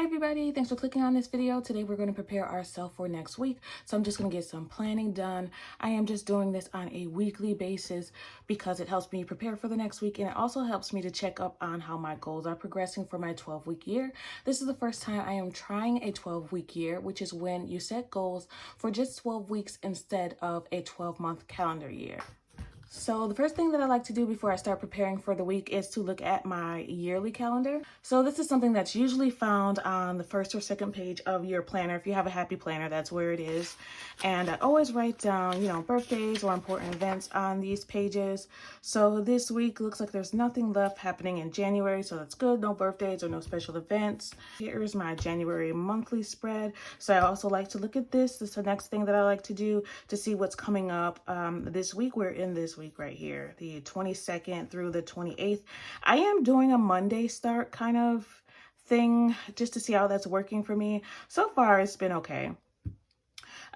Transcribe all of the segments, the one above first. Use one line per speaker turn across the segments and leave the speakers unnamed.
Hi everybody, thanks for clicking on this video. Today we're going to prepare ourselves for next week. So I'm just going to get some planning done. I am just doing this on a weekly basis because it helps me prepare for the next week, and it also helps me to check up on how my goals are progressing for my 12-week year. This is the first time I am trying a 12-week year, which is when you set goals for just 12 weeks instead of a 12-month calendar year. So the first thing that I like to do before I start preparing for the week is to look at my yearly calendar. So this is something that's usually found on the first or second page of your planner. If you have a happy planner, that's where it is. And I always write down, birthdays or important events on these pages. So this week looks like there's nothing left happening in January, so that's good. No birthdays or no special events. Here's my January monthly spread. So I also like to look at this. This is the next thing that I like to do to see what's coming up this week. We're in this week right here, the 22nd through the 28th. I am doing a Monday start kind of thing just to see how that's working for me. So far, it's been okay.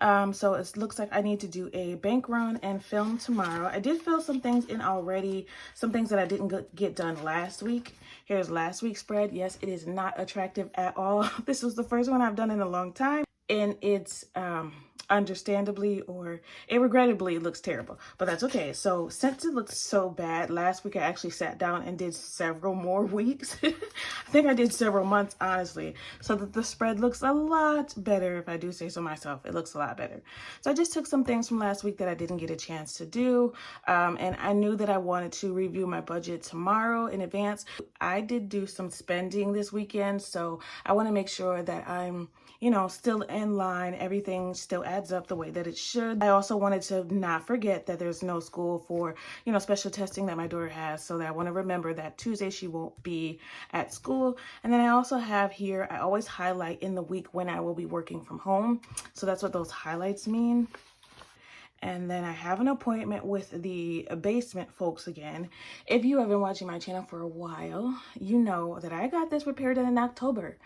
So it looks like I need to do a bank run and film tomorrow. I did fill some things in already, some things that I didn't get done last week. Here's last week's spread. Yes, it is not attractive at all. This was the first one I've done in a long time, and it's understandably or regrettably, it looks terrible, but that's okay. So since it looks so bad, last week I actually sat down and did several more weeks. I think I did several months, honestly, so that the spread looks a lot better. If I do say so myself, it looks a lot better. So I just took some things from last week that I didn't get a chance to do, and I knew that I wanted to review my budget tomorrow in advance. I did do some spending this weekend, so I want to make sure that I'm still in line. Everything still adds up the way that it should. I also wanted to not forget that there's no school for, special testing that my daughter has, so that I want to remember that Tuesday she won't be at school. And then I also have here, I always highlight in the week when I will be working from home. So that's what those highlights mean. And then I have an appointment with the basement folks again. If you have been watching my channel for a while, you know that I got this prepared in October,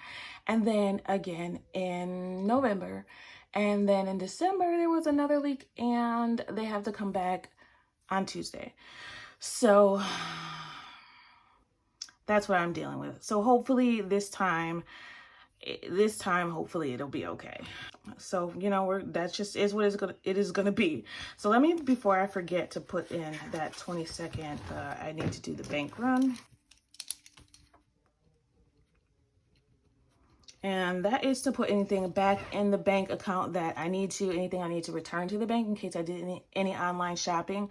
and then again in November, and then in December there was another leak and they have to come back on Tuesday. So that's what I'm dealing with. So hopefully this time hopefully it'll be okay. So that just is what it is gonna be. So let me, before I forget to put in that 22nd, I need to do the bank run, and that is to put anything back in the bank account that anything I need to return to the bank in case I did any online shopping,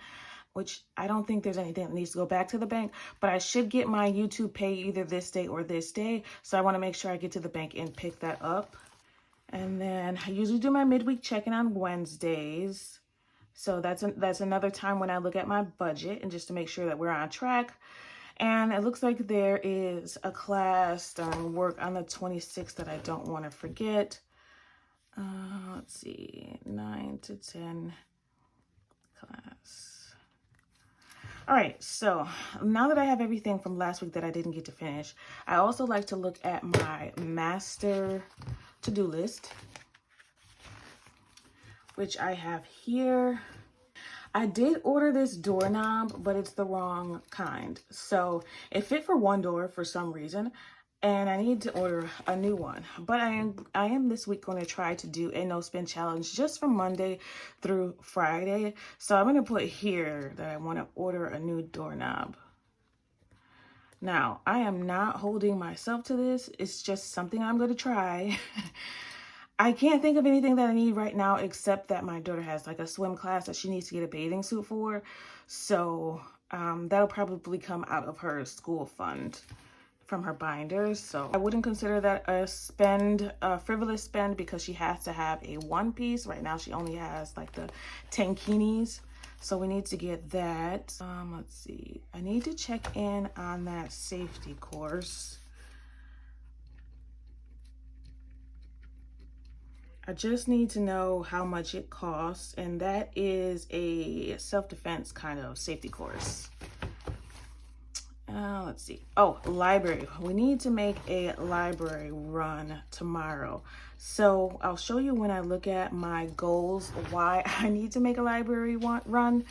which I don't think there's anything that needs to go back to the bank, but I should get my YouTube pay either this day or this day. So I want to make sure I get to the bank and pick that up. And then I usually do my midweek check-in on Wednesdays. So that's another time when I look at my budget and just to make sure that we're on track. And it looks like there is a class work on the 26th that I don't want to forget. Let's see, 9 to 10 class. All right, so now that I have everything from last week that I didn't get to finish, I also like to look at my master to-do list, which I have here. I did order this doorknob, but it's the wrong kind. So it fit for one door for some reason, and I need to order a new one. But I am this week going to try to do a no spin challenge just from Monday through Friday. So I'm going to put here that I want to order a new doorknob. Now, I am not holding myself to this. It's just something I'm going to try. I can't think of anything that I need right now except that my daughter has like a swim class that she needs to get a bathing suit for. So that'll probably come out of her school fund from her binders. So I wouldn't consider that a frivolous spend because she has to have a one piece. Right now she only has like the tankinis. So we need to get that. Let's see. I need to check in on that safety course. I just need to know how much it costs, and that is a self-defense kind of safety course. Let's see. Oh, library. We need to make a library run tomorrow. So I'll show you when I look at my goals why I need to make a library run.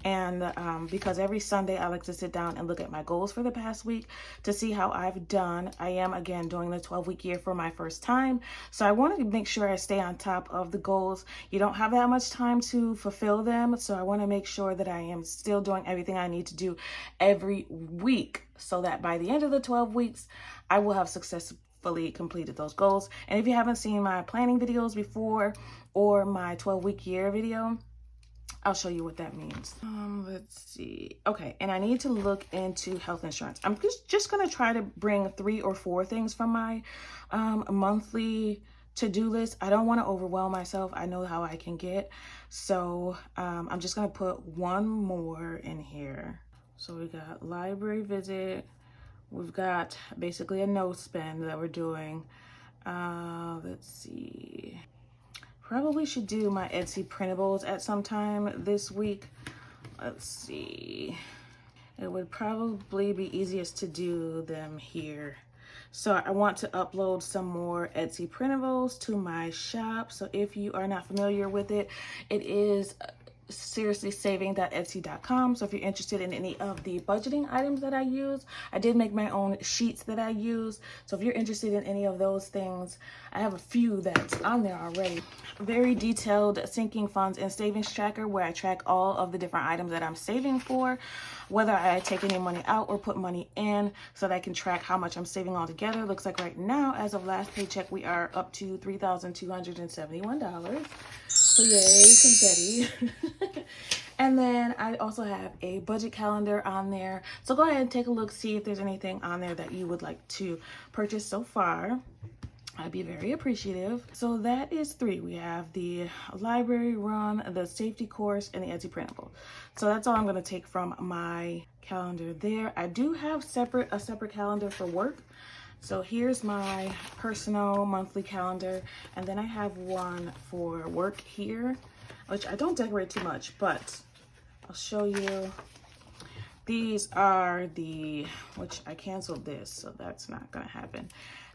And because every Sunday I like to sit down and look at my goals for the past week to see how I've done. I am again doing the 12-week year for my first time. So I wanted to make sure I stay on top of the goals. You don't have that much time to fulfill them. So I want to make sure that I am still doing everything I need to do every week so that by the end of the 12 weeks, I will have successfully completed those goals. And if you haven't seen my planning videos before or my 12-week year video, I'll show you what that means. Let's see. Okay, and I need to look into health insurance. I'm just gonna try to bring 3 or 4 things from my monthly to-do list. I don't want to overwhelm myself. I know how I can get. So I'm just gonna put one more in here. So we got library visit. We've got basically a no spend that we're doing. Let's see. Probably should do my Etsy printables at some time this week. Let's see. It would probably be easiest to do them here. So I want to upload some more Etsy printables to my shop. So if you are not familiar with it, it is seriously saving.etsy.com. So if you're interested in any of the budgeting items that I use, I did make my own sheets that I use. So if you're interested in any of those things, I have a few that's on there already. Very detailed sinking funds and savings tracker where I track all of the different items that I'm saving for, whether I take any money out or put money in, so that I can track how much I'm saving all together. Looks like right now, as of last paycheck, we are up to $3,271. So yay, confetti. And then I also have a budget calendar on there. So go ahead and take a look, see if there's anything on there that you would like to purchase so far. I'd be very appreciative. So that is 3. We have the library run, the safety course, and the Etsy printable. So that's all I'm gonna take from my calendar there. I do have a separate calendar for work. So here's my personal monthly calendar, and then I have one for work here, which I don't decorate too much, but I'll show you. These are which I canceled this, so that's not gonna happen.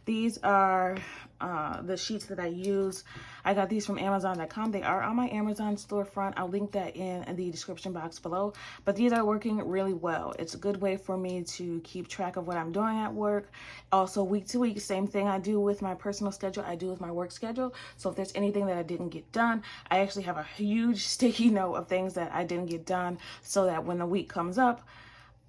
These are the sheets that I use. I got these from Amazon.com. They are on my Amazon storefront. I'll link that in the description box below. But these are working really well. It's a good way for me to keep track of what I'm doing at work. Also, week to week, same thing I do with my personal schedule, I do with my work schedule. So if there's anything that I didn't get done, I actually have a huge sticky note of things that I didn't get done so that when the week comes up,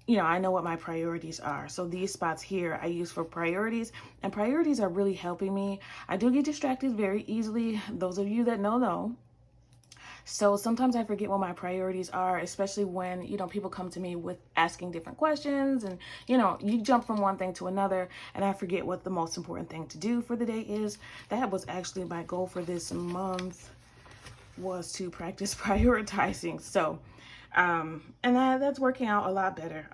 you know, I know what my priorities are. So these spots here I use for priorities, and priorities are really helping me. I do get distracted very easily. Those of you that know. So sometimes I forget what my priorities are, especially when, you know, people come to me with asking different questions, and, you know, you jump from one thing to another and I forget what the most important thing to do for the day is. That was actually my goal for this month, was to practice prioritizing. So and that's working out a lot better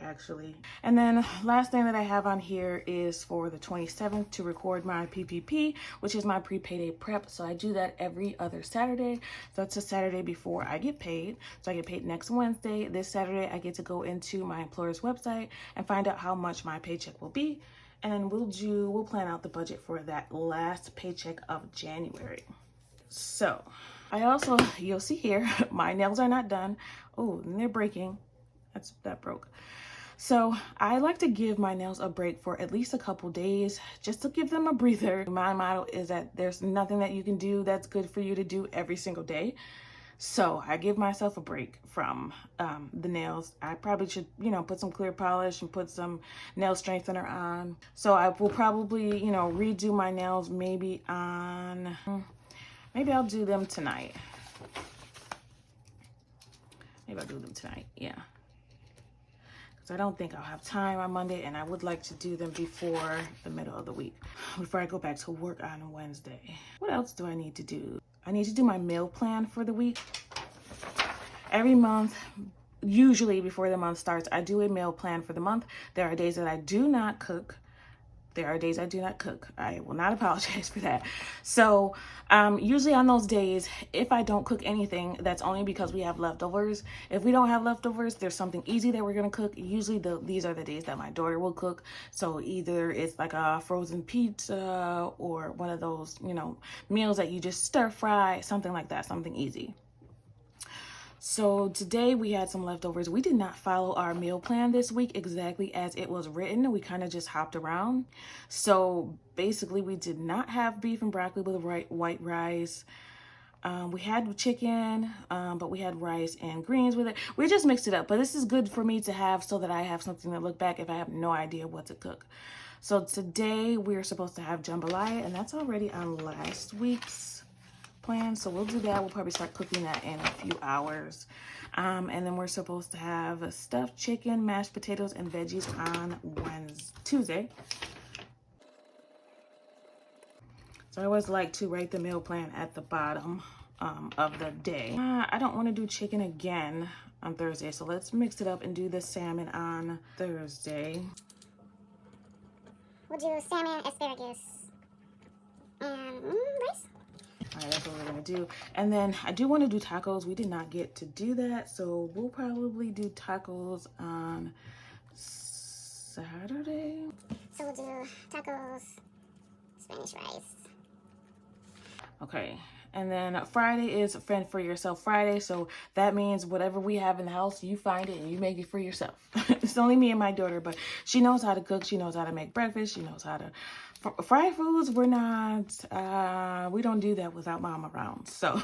actually. And then last thing that I have on here is for the 27th to record my PPP, which is my pre-payday prep. So I do that every other Saturday. So that's a Saturday before I get paid. So I get paid next Wednesday. This Saturday I get to go into my employer's website and find out how much my paycheck will be. And then we'll plan out the budget for that last paycheck of January. So I also, you'll see here, my nails are not done. Oh, and they're breaking. That broke. So I like to give my nails a break for at least a couple days, just to give them a breather. My motto is that there's nothing that you can do that's good for you to do every single day. So I give myself a break from the nails. I probably should, you know, put some clear polish and put some nail strengthener on. So I will probably, you know, redo my nails maybe I'll do them tonight. Yeah. Because I don't think I'll have time on Monday, and I would like to do them before the middle of the week, before I go back to work on Wednesday. What else do I need to do? I need to do my meal plan for the week. Every month, usually before the month starts, I do a meal plan for the month. There are days that I do not cook. I will not apologize for that. So usually on those days, if I don't cook anything, that's only because we have leftovers. If we don't have leftovers, there's something easy that we're gonna cook. Usually these are the days that my daughter will cook. So either it's like a frozen pizza or one of those, you know, meals that you just stir fry, something like that, something easy. So today we had some leftovers. We did not follow our meal plan this week exactly as it was written. We kind of just hopped around. So basically we did not have beef and broccoli with white rice. We had chicken, but we had rice and greens with it. We just mixed it up, but this is good for me to have so that I have something to look back if I have no idea what to cook. So today we're supposed to have jambalaya, and that's already on last week's plan. So we'll do that. We'll probably start cooking that in a few hours. And then we're supposed to have stuffed chicken, mashed potatoes, and veggies on Tuesday. So I always like to write the meal plan at the bottom of the day. I don't want to do chicken again on Thursday, so let's mix it up and do the salmon on Thursday.
We'll do salmon, asparagus, and rice.
All right, that's what we're gonna do. And then I do want to do tacos. We did not get to do that, so we'll probably do tacos on Saturday.
So we'll do tacos, Spanish rice.
Okay, and then Friday is Fend for Yourself Friday, so that means whatever we have in the house, you find it and you make it for yourself. It's only me and my daughter, but she knows how to cook, she knows how to make breakfast, she knows how to... Fried foods, we don't do that without mom around. So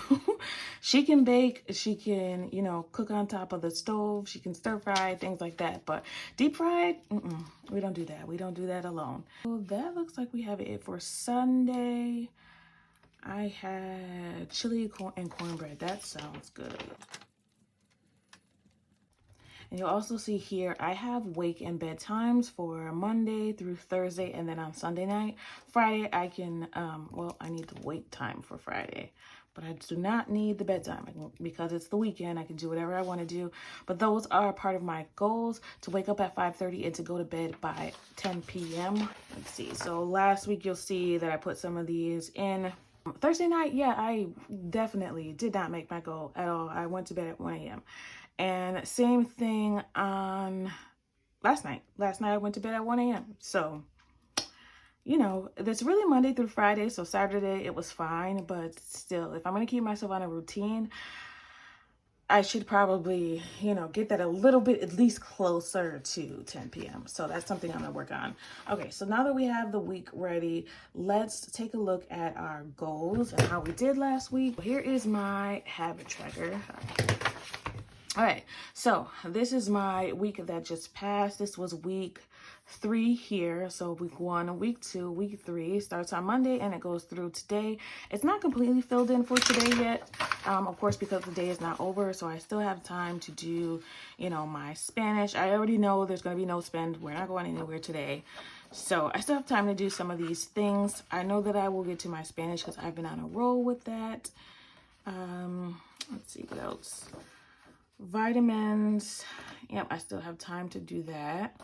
she can bake, she can, cook on top of the stove, she can stir fry, things like that. But deep fried, we don't do that. We don't do that alone. So that looks like we have it for Sunday. I had chili and cornbread. That sounds good. And you'll also see here, I have wake and bed times for Monday through Thursday, and then on Sunday night. Friday, I can, I need the wake time for Friday, but I do not need the bedtime because it's the weekend. I can do whatever I want to do, but those are part of my goals: to wake up at 5:30 and to go to bed by 10 p.m. Let's see. So last week, you'll see that I put some of these in. Thursday night, yeah, I definitely did not make my goal at all. I went to bed at 1 a.m. And same thing on last night. Last night I went to bed at 1 a.m. So, it's really Monday through Friday. So Saturday it was fine. But still, if I'm going to keep myself on a routine, I should probably, get that a little bit at least closer to 10 p.m. So that's something I'm going to work on. Okay, so now that we have the week ready, let's take a look at our goals and how we did last week. Here is my habit tracker. All right, so this is my week that just passed. This was week 3 here. So week 1, week 2, week 3 starts on Monday and it goes through today. It's not completely filled in for today yet, of course, because the day is not over. So I still have time to do, my Spanish. I already know there's going to be no spend. We're not going anywhere today. So I still have time to do some of these things. I know that I will get to my Spanish because I've been on a roll with that. Let's see what else. Vitamins, yep, I still have time to do that.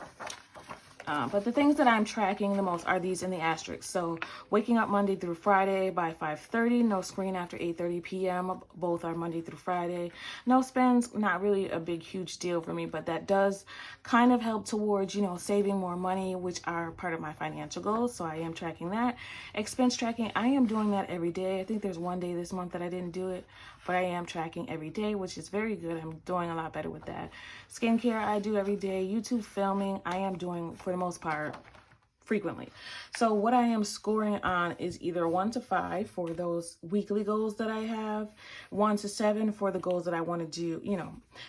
But the things that I'm tracking the most are these in the asterisk. So waking up Monday through Friday by 5:30, no screen after 8:30 p.m. Both are Monday through Friday. No spends, not really a big, huge deal for me, but that does kind of help towards, saving more money, which are part of my financial goals. So I am tracking that. Expense tracking, I am doing that every day. I think there's one day this month that I didn't do it, but I am tracking every day, which is very good. I'm doing a lot better with that. Skincare, I do every day. YouTube filming, I am doing, for the most part, frequently. So what I am scoring on is either 1 to 5 for those weekly goals that I have, 1 to 7 for the goals that I want to do.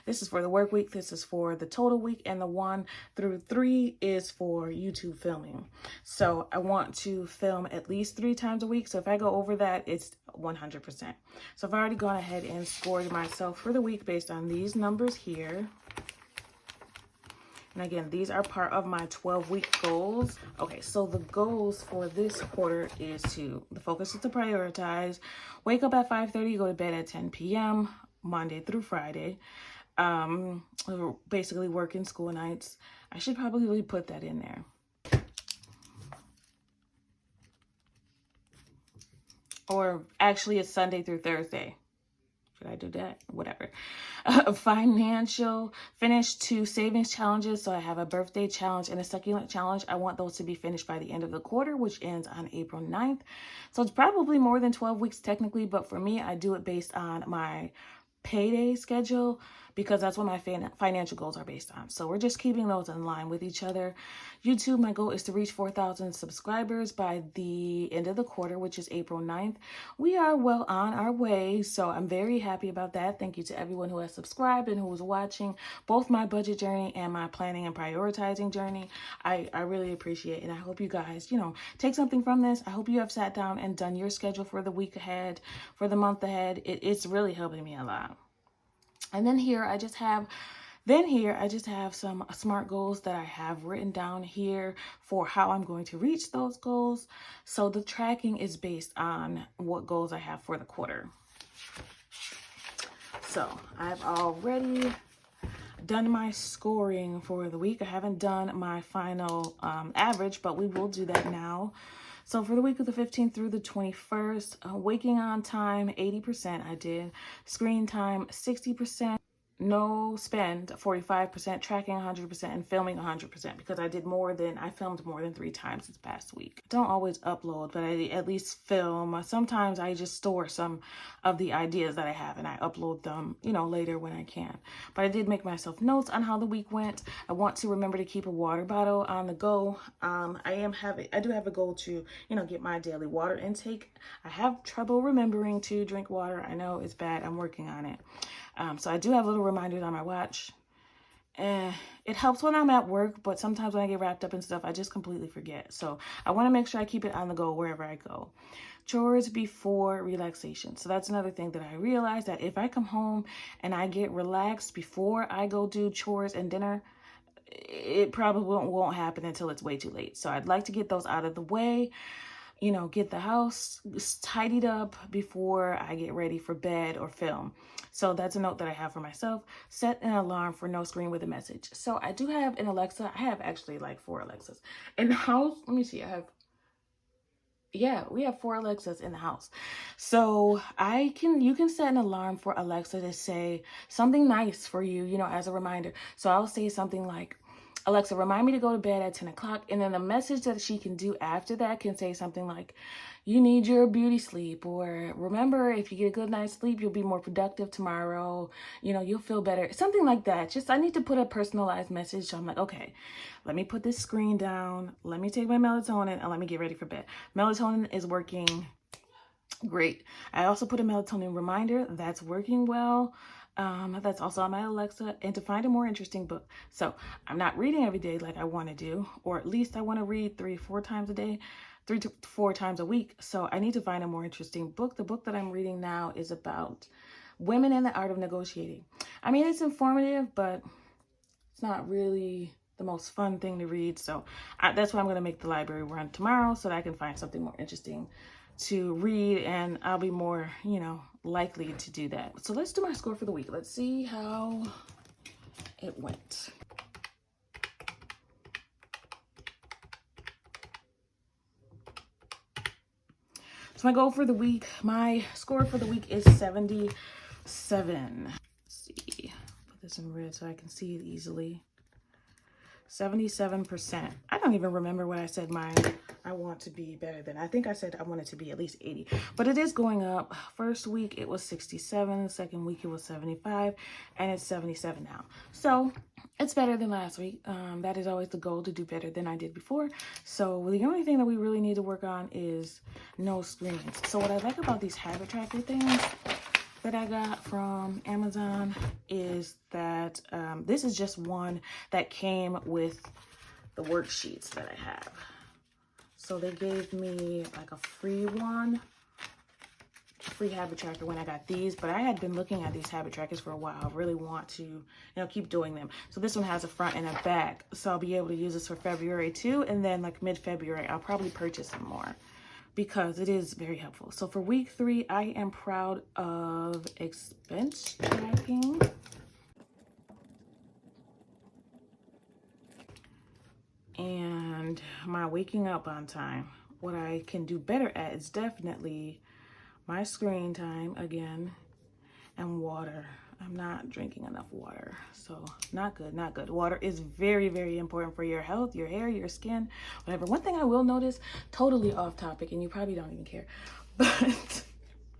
This is for the work week, this is for the total week, and the 1 through 3 is for YouTube filming. So I want to film at least 3 times a week. So if I go over that, it's 100%. So I've already gone ahead and scored myself for the week based on these numbers here. And again, these are part of my 12-week goals. Okay, so the goals for this quarter is the focus is to prioritize, wake up at 5:30, go to bed at 10 p.m., Monday through Friday. Basically working school nights. I should probably put that in there. Or actually it's Sunday through Thursday. Should I do that? Whatever. Financial, finish 2 savings challenges. So I have a birthday challenge and a succulent challenge. I want those to be finished by the end of the quarter, which ends on April 9th. So it's probably more than 12 weeks technically, but for me, I do it based on my payday schedule because that's what my financial goals are based on. So we're just keeping those in line with each other. YouTube, my goal is to reach 4,000 subscribers by the end of the quarter, which is April 9th. We are well on our way, so I'm very happy about that. Thank you to everyone who has subscribed and who is watching both my budget journey and my planning and prioritizing journey. I really appreciate it, and I hope you guys, take something from this. I hope you have sat down and done your schedule for the week ahead, for the month ahead. It's really helping me a lot. And then here I just have some SMART goals that I have written down here for how I'm going to reach those goals. So the tracking is based on what goals I have for the quarter. So I've already done my scoring for the week. I haven't done my final average, but we will do that now. So for the week of the 15th through the 21st, waking on time, 80% I did. Screen time, 60%. No spend, 45%, tracking 100%, and filming 100% because I filmed more than 3 times this past week. I don't always upload, but I at least film. Sometimes I just store some of the ideas that I have and I upload them, later when I can. But I did make myself notes on how the week went. I want to remember to keep a water bottle on the go. I do have a goal to, get my daily water intake. I have trouble remembering to drink water. I know it's bad. I'm working on it. So I do have little reminders on my watch. It helps when I'm at work, but sometimes when I get wrapped up in stuff, I just completely forget. So I want to make sure I keep it on the go wherever I go. Chores before relaxation. So that's another thing that I realized, that if I come home and I get relaxed before I go do chores and dinner, it probably won't happen until it's way too late. So I'd like to get those out of the way. Get the house tidied up before I get ready for bed or film. So that's a note that I have for myself. Set an alarm for no screen with a message. So I do have an Alexa. I have actually like 4 Alexas in the house. Let me see. We have 4 Alexas in the house. So you can set an alarm for Alexa to say something nice for you, as a reminder. So I'll say something like, Alexa, remind me to go to bed at 10 o'clock. And then the message that she can do after that can say something like, you need your beauty sleep. Or remember, if you get a good night's sleep, you'll be more productive tomorrow. You'll feel better. Something like that. Just, I need to put a personalized message. So I'm like, okay, let me put this screen down. Let me take my melatonin and let me get ready for bed. Melatonin is working great. I also put a melatonin reminder. That's working well. That's also on my Alexa, and to find a more interesting book. So I'm not reading every day like I want to do, or at least I want to read 3-4 times a day, 3 to 4 times a week. So I need to find a more interesting book. The book that I'm reading now is about women and the art of negotiating. I mean, it's informative, but it's not really the most fun thing to read. So that's why I'm going to make the library run tomorrow so that I can find something more interesting to read, and I'll be more, likely to do that. So let's do my score for the week. Let's see how it went. So my goal for the week, my score for the week is 77. Let's see, put this in red so I can see it easily. 77%. I don't even remember what I said I want to be better than. I think I said I want it to be at least 80, but it is going up. First week it was 67, second week it was 75, and it's 77 now. So it's better than last week. That is always the goal, to do better than I did before. So the only thing that we really need to work on is no screens. So what I like about these habit tracker things that I got from Amazon is that this is just one that came with the worksheets that I have. So they gave me like a free habit tracker when I got these, but I had been looking at these habit trackers for a while. I really want to, keep doing them. So this one has a front and a back, so I'll be able to use this for February too, and then like mid-February, I'll probably purchase some more because it is very helpful. So for week 3, I am proud of expense tracking. And my waking up on time. What I can do better at is definitely my screen time again, and water. I'm not drinking enough water, so not good. Water is very, very important for your health, your hair, your skin, whatever. One thing I will notice, totally off topic, and you probably don't even care, but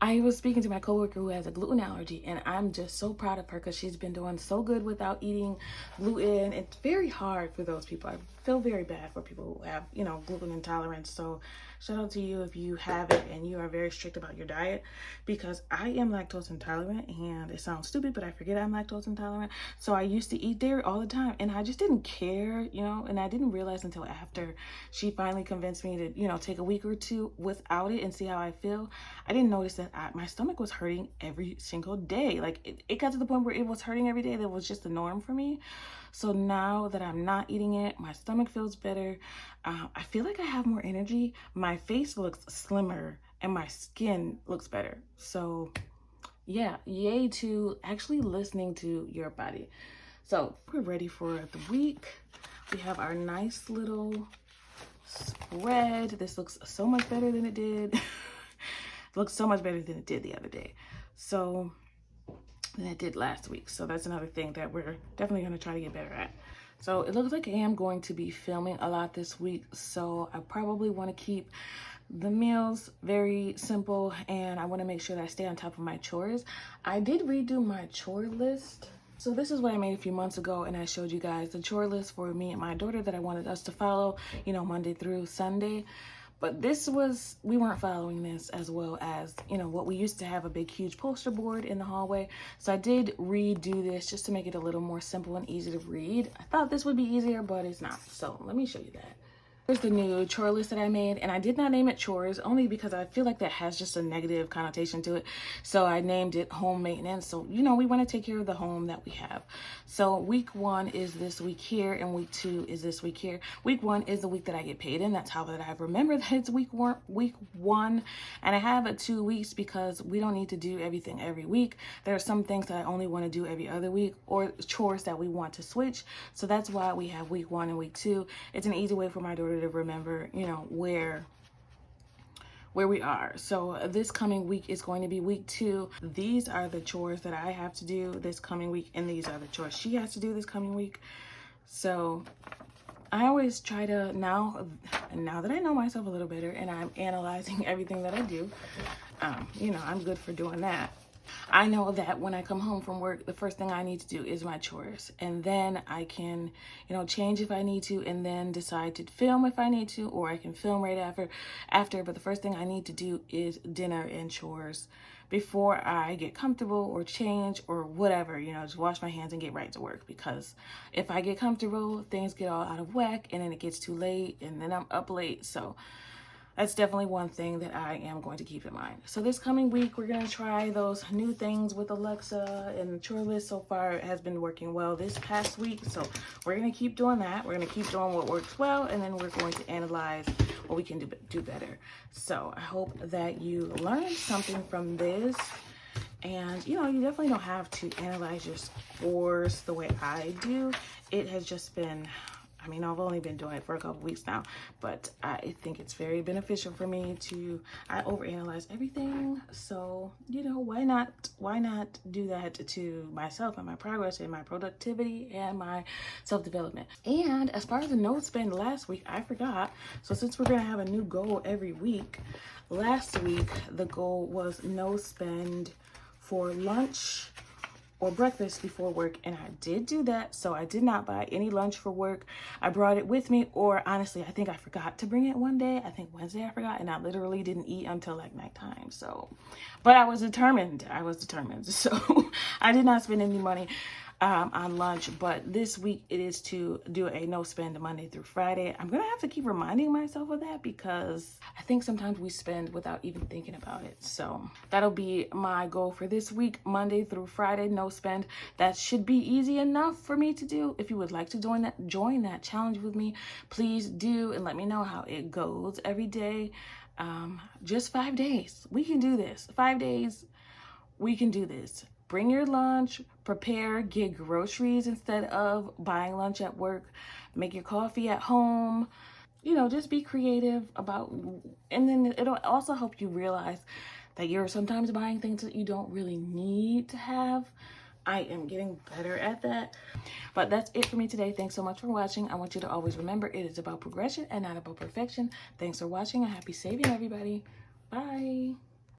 I was speaking to my coworker who has a gluten allergy, and I'm just so proud of her because she's been doing so good without eating gluten. It's very hard for those people. I feel very bad for people who have, gluten intolerance. So shout out to you if you have it and you are very strict about your diet, because I am lactose intolerant, and it sounds stupid, but I forget I'm lactose intolerant. So I used to eat dairy all the time, and I just didn't care, and I didn't realize until after she finally convinced me to, take a week or two without it and see how I feel. I didn't notice that my stomach was hurting every single day. Like it got to the point where it was hurting every day. That was just the norm for me. So now that I'm not eating it, my stomach feels better. I feel like I have more energy. My face looks slimmer and my skin looks better. So yeah, yay to actually listening to your body. So we're ready for the week. We have our nice little spread. This looks so much better than it did. Looks so much better than it did the other day. So than it did last week. So that's another thing that we're definitely going to try to get better at. So it looks like I am going to be filming a lot this week. So I probably want to keep the meals very simple, and I want to make sure that I stay on top of my chores. I did redo my chore list. So this is what I made a few months ago, and I showed you guys the chore list for me and my daughter that I wanted us to follow, Monday through Sunday. But we weren't following this as well as, what we used to have, a big, huge poster board in the hallway. So I did redo this just to make it a little more simple and easy to read. I thought this would be easier, but it's not. So let me show you that. Here's the new chore list that I made, and I did not name it chores only because I feel like that has just a negative connotation to it. So I named it home maintenance. So, we want to take care of the home that we have. So week 1 is this week here, and week 2 is this week here. Week 1 is the week that I get paid in. That's how that I remember that it's week one. And I have it 2 weeks because we don't need to do everything every week. There are some things that I only want to do every other week, or chores that we want to switch. So that's why we have week 1 and week 2. It's an easy way for my daughter to remember, where we are. So this coming week is going to be week 2. These are the chores that I have to do this coming week, and these are the chores she has to do this coming week. So I always try to now that I know myself a little better and I'm analyzing everything that I do, I'm good for doing that. I know that when I come home from work, the first thing I need to do is my chores, and then I can, change if I need to, and then decide to film if I need to, or I can film right after. But the first thing I need to do is dinner and chores before I get comfortable or change or whatever, just wash my hands and get right to work. Because if I get comfortable, things get all out of whack, and then it gets too late, and then I'm up late. So that's definitely one thing that I am going to keep in mind. So this coming week, we're going to try those new things with Alexa, and the chore list so far has been working well this past week. So we're going to keep doing that. We're going to keep doing what works well, and then we're going to analyze what we can do better. So I hope that you learned something from this. And, you definitely don't have to analyze your scores the way I do. It has just been... I've only been doing it for a couple weeks now, but I think it's very beneficial for me I overanalyze everything. So, why not do that to myself and my progress and my productivity and my self-development. And as far as the no spend last week, I forgot. So since we're going to have a new goal every week, last week the goal was no spend for lunch or breakfast before work, and I did do that. So I did not buy any lunch for work. I brought it with me, or honestly, I think I forgot to bring it one day. I think Wednesday I forgot, and I literally didn't eat until like nighttime. So, but I was determined. So I did not spend any money on lunch. But this week it is to do a no spend Monday through Friday. I'm gonna have to keep reminding myself of that because I think sometimes we spend without even thinking about it. So that'll be my goal for this week, Monday through Friday, no spend. That should be easy enough for me to do. If you would like to join that challenge with me, please do, and let me know how it goes every day. Just 5 days. We can do this. 5 days. We can do this. Bring your lunch, prepare, get groceries instead of buying lunch at work, make your coffee at home, just be creative and then it'll also help you realize that you're sometimes buying things that you don't really need to have. I am getting better at that. But that's it for me today. Thanks so much for watching. I want you to always remember it is about progression and not about perfection. Thanks for watching, and happy saving, everybody. Bye.